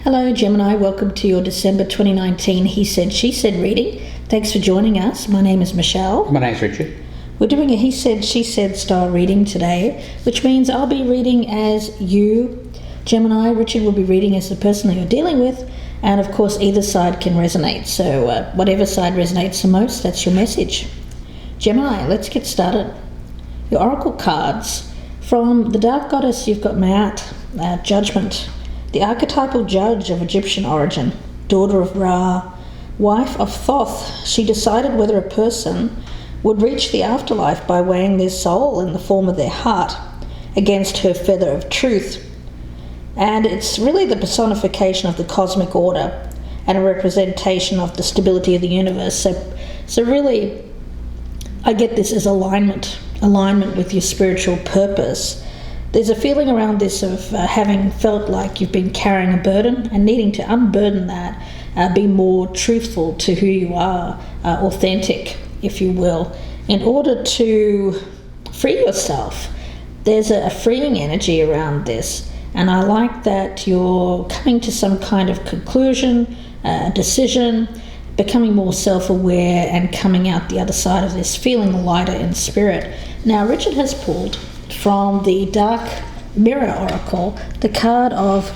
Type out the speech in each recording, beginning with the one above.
Hello Gemini, welcome to your December 2019 He Said, She Said reading. Thanks for joining us. My name is Michelle. My name's Richard. We're doing a He Said, She Said style reading today, which means I'll be reading as you, Gemini. Richard will be reading as the person that you're dealing with, and of course either side can resonate. So whatever side resonates the most, that's your message. Gemini, let's get started. Your oracle cards. From the Dark Goddess, you've got Ma'at, Judgment. The archetypal judge of Egyptian origin, daughter of Ra, wife of Thoth, she decided whether a person would reach the afterlife by weighing their soul in the form of their heart against her feather of truth. And it's really the personification of the cosmic order and a representation of the stability of the universe. So really, I get this as alignment with your spiritual purpose. There's a feeling around this of having felt like you've been carrying a burden and needing to unburden that, be more truthful to who you are, authentic, if you will, in order to free yourself. There's a freeing energy around this, and I like that you're coming to some kind of conclusion, decision, becoming more self-aware and coming out the other side of this, feeling lighter in spirit. Now, Richard has pulled from the Dark Mirror Oracle the card of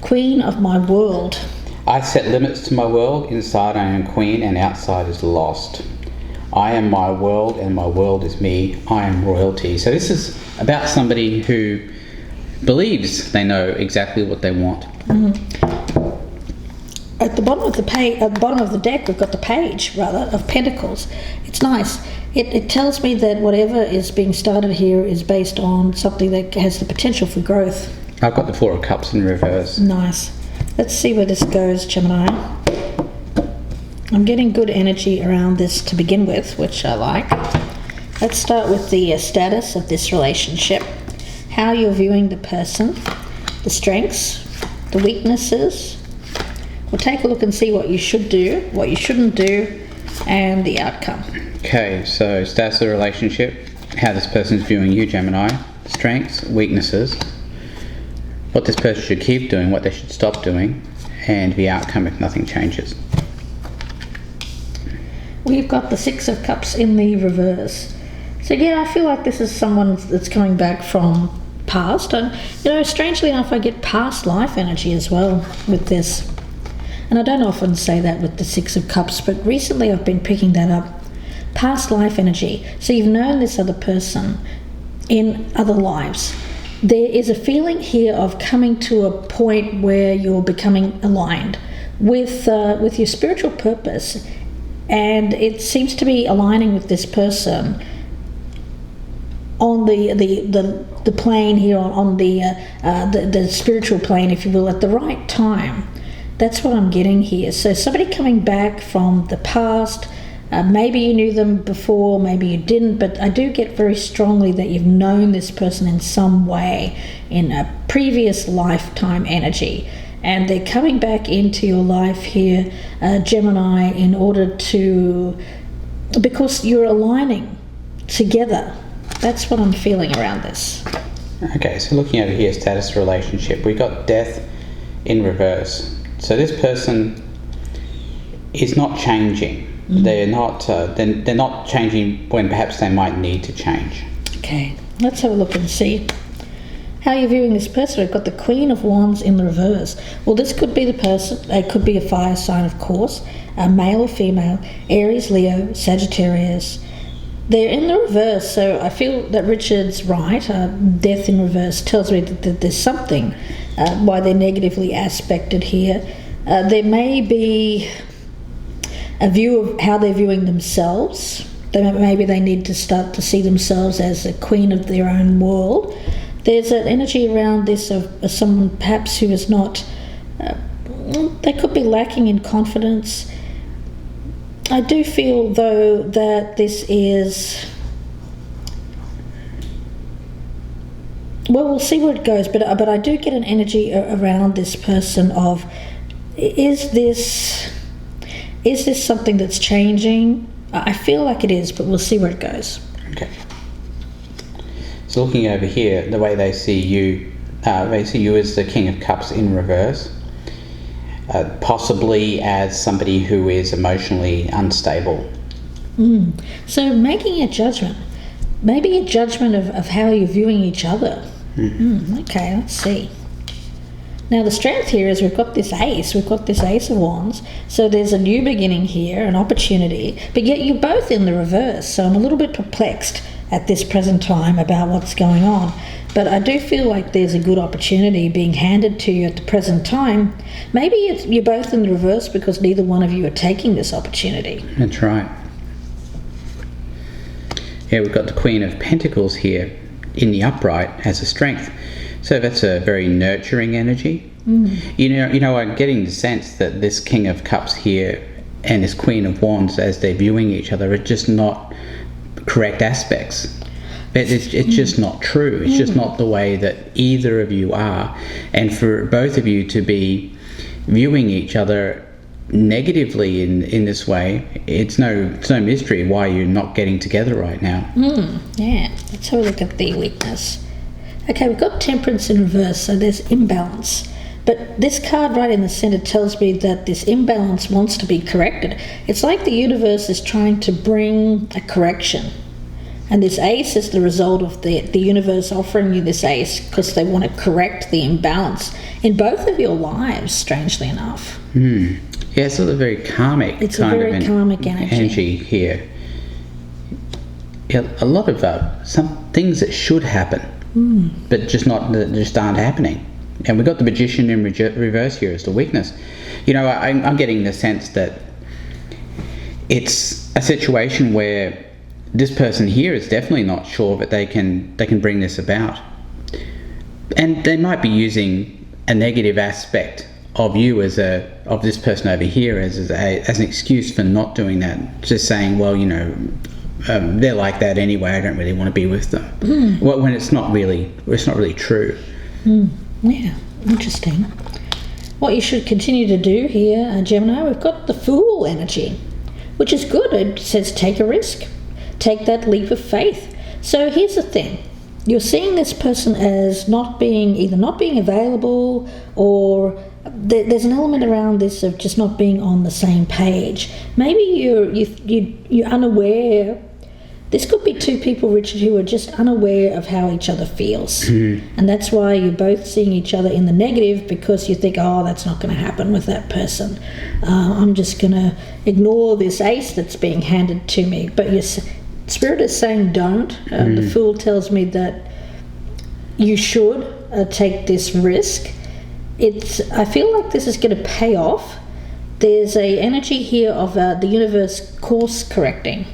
Queen of My World. I set limits to my world. Inside I am queen and outside is lost. I am my world and my world is me. I am royalty. So this is about somebody who believes they know exactly what they want. At the bottom of the page, at the bottom of the deck, we've got the Page, of Pentacles. It's nice. It tells me that whatever is being started here is based on something that has the potential for growth. I've got the Four of Cups in reverse. Nice. Let's see where this goes, Gemini. I'm getting good energy around this to begin with, which I like. Let's start with the status of this relationship. How you're viewing the person, the strengths, the weaknesses. We'll take a look and see what you should do, what you shouldn't do, and the outcome. Okay, so status of the relationship, how this person's viewing you, Gemini, strengths, weaknesses, what this person should keep doing, what they should stop doing, and the outcome if nothing changes. We've got the Six of Cups in the reverse. So yeah, I feel like this is someone that's coming back from past. And strangely enough, I get past life energy as well with this. And I don't often say that with the Six of Cups, but recently I've been picking that up. Past life energy. So you've known this other person in other lives. There is a feeling here of coming to a point where you're becoming aligned with your spiritual purpose, and it seems to be aligning with this person on the plane here, on the spiritual plane, if you will, at the right time. That's what I'm getting here. So somebody coming back from the past, maybe you knew them before, maybe you didn't, but I do get very strongly that you've known this person in some way in a previous lifetime energy. And they're coming back into your life here, Gemini, in order because you're aligning together. That's what I'm feeling around this. Okay, so looking over here, status relationship, we got Death in reverse. So this person is not changing. They're not changing when perhaps they might need to change. Okay, let's have a look and see how you're viewing this person. We've got the Queen of Wands in the reverse. Well, this could be the person. It could be a fire sign, of course, male or female, Aries, Leo, Sagittarius. They're in the reverse, so I feel that Richard's right. Death in reverse tells me that there's something why they're negatively aspected here. There may be a view of how they're viewing themselves. Maybe they need to start to see themselves as a queen of their own world. There's an energy around this of someone perhaps who is not, they could be lacking in confidence. I do feel, though, that this is, well, we'll see where it goes, but I do get an energy around this person of, is this something that's changing? I feel like it is, but we'll see where it goes. Okay. So looking over here, the way they see you as the King of Cups in reverse. possibly as somebody who is emotionally unstable. So making a judgment, maybe a judgment of how you're viewing each other. Okay, let's see. Now the strength here is we've got this ace of wands, so there's a new beginning here, an opportunity, but yet you're both in the reverse, so I'm a little bit perplexed at this present time about what's going on. But I do feel like there's a good opportunity being handed to you at the present time. Maybe you're both in the reverse because neither one of you are taking this opportunity. That's right. Yeah, we've got the Queen of Pentacles here in the upright as a strength. So that's a very nurturing energy. You know, I'm getting the sense that this King of Cups here and this Queen of Wands, as they're viewing each other, are just not correct aspects. It's just not true. It's just not the way that either of you are. And for both of you to be viewing each other negatively in this way, it's no mystery why you're not getting together right now. Yeah, let's have a look at the weakness. Okay, we've got Temperance in reverse, so there's imbalance. But this card right in the center tells me that this imbalance wants to be corrected. It's like the universe is trying to bring a correction. And this ace is the result of the universe offering you this ace because they want to correct the imbalance in both of your lives, strangely enough. Yeah, it's a very karmic karmic energy here. Yeah, a lot of some things that should happen, but just aren't happening. And we've got the Magician in reverse here as the weakness. You know, I'm getting the sense that it's a situation where this person here is definitely not sure that they can bring this about, and they might be using a negative aspect of you of this person over here as an excuse for not doing that. Just saying, well, you know, they're like that anyway. I don't really want to be with them. Well, when it's not really true. Yeah, interesting. What you should continue to do here, Gemini, we've got the Fool energy, which is good. It says take a risk. Take that leap of faith. So here's the thing. You're seeing this person as either not being available, or there's an element around this of just not being on the same page. Maybe you're unaware. This could be two people, Richard, who are just unaware of how each other feels. And that's why you're both seeing each other in the negative, because you think, oh, that's not going to happen with that person. I'm just going to ignore this ace that's being handed to me. But your Spirit is saying don't. The Fool tells me that you should take this risk. I feel like this is going to pay off. There's a energy here of the universe course correcting,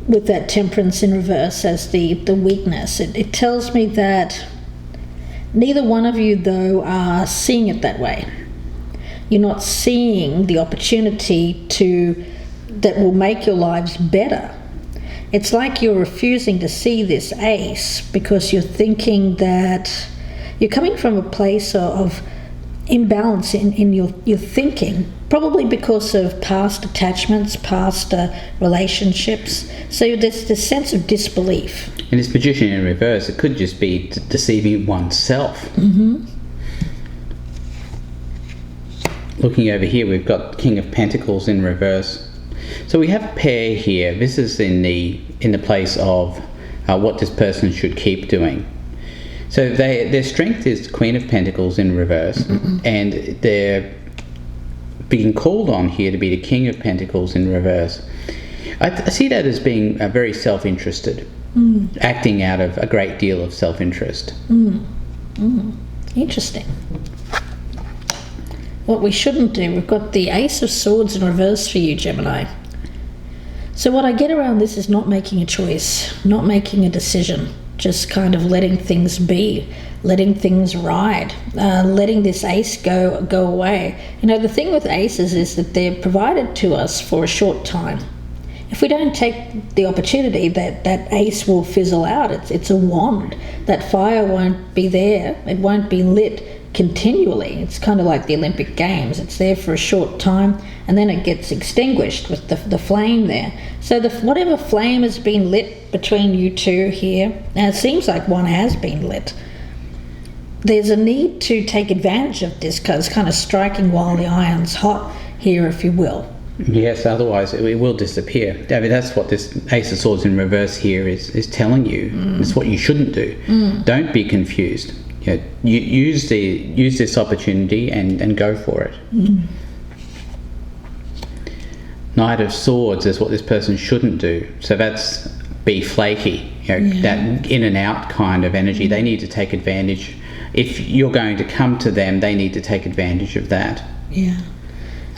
with that Temperance in reverse as the weakness. It tells me that neither one of you, though, are seeing it that way. You're not seeing the opportunity that will make your lives better. It's like you're refusing to see this ace because you're thinking that you're coming from a place of imbalance in your thinking, probably because of past attachments, past relationships. So there's this sense of disbelief. And this Magician in reverse, it could just be deceiving oneself. Looking over here, we've got King of Pentacles in reverse. So we have a pair here. This is in the place of what this person should keep doing. So their strength is Queen of Pentacles in reverse, and they're being called on here to be the King of Pentacles in reverse. I see that as being very self-interested, acting out of a great deal of self-interest. Interesting. What we shouldn't do, we've got the Ace of Swords in reverse for you, Gemini. So what I get around this is not making a choice, not making a decision, just kind of letting things be, letting things ride, letting this ace go away. You know, the thing with aces is that they're provided to us for a short time. If we don't take the opportunity, that ace will fizzle out. It's a wand. That fire won't be there. It won't be lit continually. It's kind of like the Olympic Games. It's there for a short time and then it gets extinguished with the flame there. So whatever flame has been lit between you two here, and it seems like one has been lit, there's a need to take advantage of this because it's kind of striking while the iron's hot here, if you will. Yes, otherwise it will disappear. I mean, that's what this Ace of Swords in reverse here is telling you. It's what you shouldn't do. Don't be confused. You use this opportunity and go for it. Knight of Swords is what this person shouldn't do. So that's be flaky. That in and out kind of energy. They need to take advantage. If you're going to come to them, they need to take advantage of that. Yeah.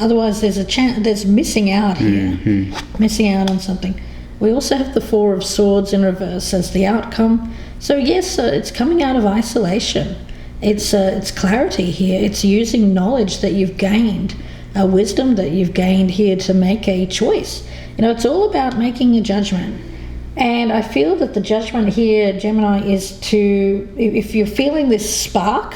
Otherwise, there's a chance. There's missing out here. Missing out on something. We also have the Four of Swords in reverse as the outcome. So yes, it's coming out of isolation. It's clarity here. It's using knowledge that you've gained, wisdom that you've gained here to make a choice. It's all about making a judgment. And I feel that the judgment here, Gemini, is to, if you're feeling this spark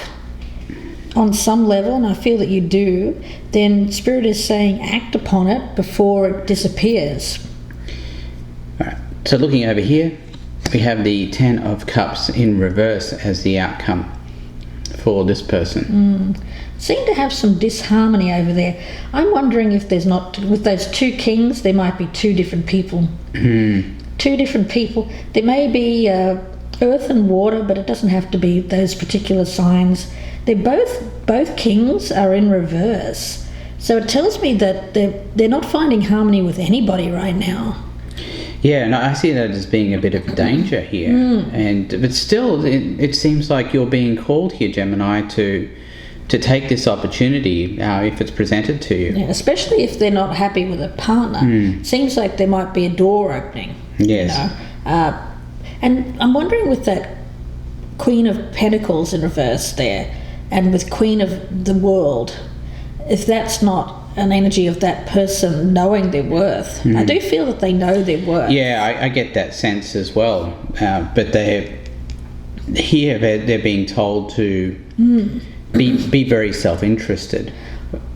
on some level, and I feel that you do, then Spirit is saying act upon it before it disappears. All right. So looking over here, we have the Ten of Cups in reverse as the outcome for this person. Seem to have some disharmony over there. I'm wondering if there's not, with those two kings, there might be two different people. Two different people. There may be earth and water, but it doesn't have to be those particular signs. They're both kings are in reverse. So it tells me that they're not finding harmony with anybody right now. Yeah, no, I see that as being a bit of danger here. But still, it seems like you're being called here, Gemini, to take this opportunity if it's presented to you. Yeah, especially if they're not happy with a partner. Seems like there might be a door opening. Yes. And I'm wondering with that Queen of Pentacles in reverse there, and with Queen of the World, if that's not an energy of that person knowing their worth. I do feel that they know their worth. Yeah, I get that sense as well. But they're being told to be very self-interested.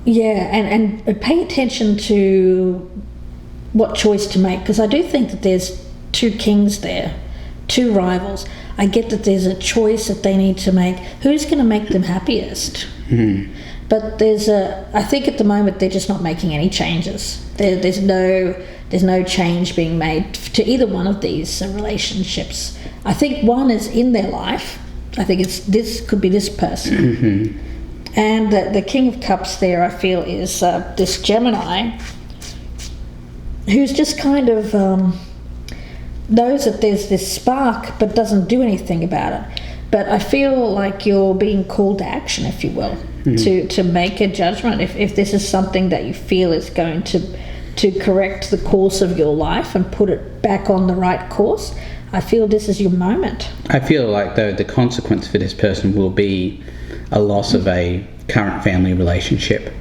Yeah, and pay attention to what choice to make, because I do think that there's two kings there, two rivals. I get that there's a choice that they need to make. Who's going to make them happiest? But I think at the moment they're just not making any changes. There's no change being made to either one of these relationships. I think one is in their life. I think this could be this person. And the King of Cups there, I feel, is this Gemini, who's just kind of knows that there's this spark but doesn't do anything about it. But I feel like you're being called to action, if you will, to make a judgment. If this is something that you feel is going to correct the course of your life and put it back on the right course, I feel this is your moment. I feel like, though, the consequence for this person will be a loss of a current family relationship.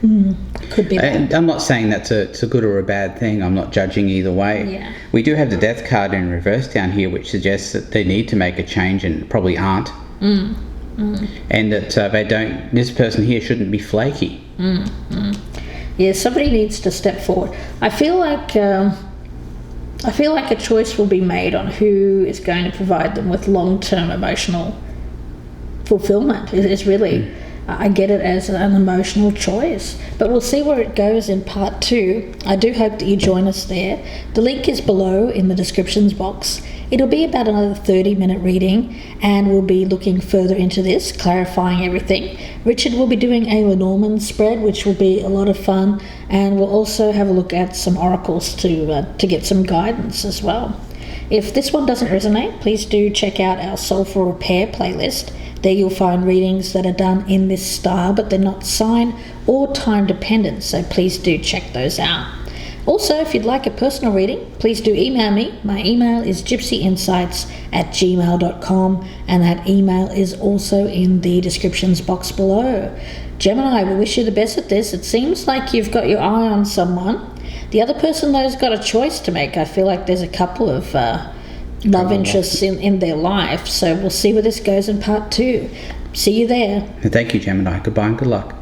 Could be that. And I'm not saying that's a good or a bad thing. I'm not judging either way. Yeah. We do have the Death card in reverse down here, which suggests that they need to make a change and probably aren't. And that this person here shouldn't be flaky. Yeah, somebody needs to step forward. I feel like a choice will be made on who is going to provide them with long-term emotional fulfillment. It's really, I get it as an emotional choice. But we'll see where it goes in part 2. I do hope that you join us there. The link is below in the descriptions box. It'll be about another 30-minute reading, and we'll be looking further into this, clarifying everything. Richard will be doing a Lenormand spread, which will be a lot of fun, and we'll also have a look at some oracles to get some guidance as well. If this one doesn't resonate, please do check out our Soulful Repair playlist. There you'll find readings that are done in this style, but they're not sign or time dependent, so please do check those out. Also, if you'd like a personal reading, please do email me. My email is gypsyinsights@gmail.com, and that email is also in the descriptions box below. Gemini, we wish you the best at this. It seems like you've got your eye on someone. The other person, though, has got a choice to make. I feel like there's a couple of love interests in their life, so we'll see where this goes in part 2. See you there. Thank you, Gemini. Goodbye and good luck.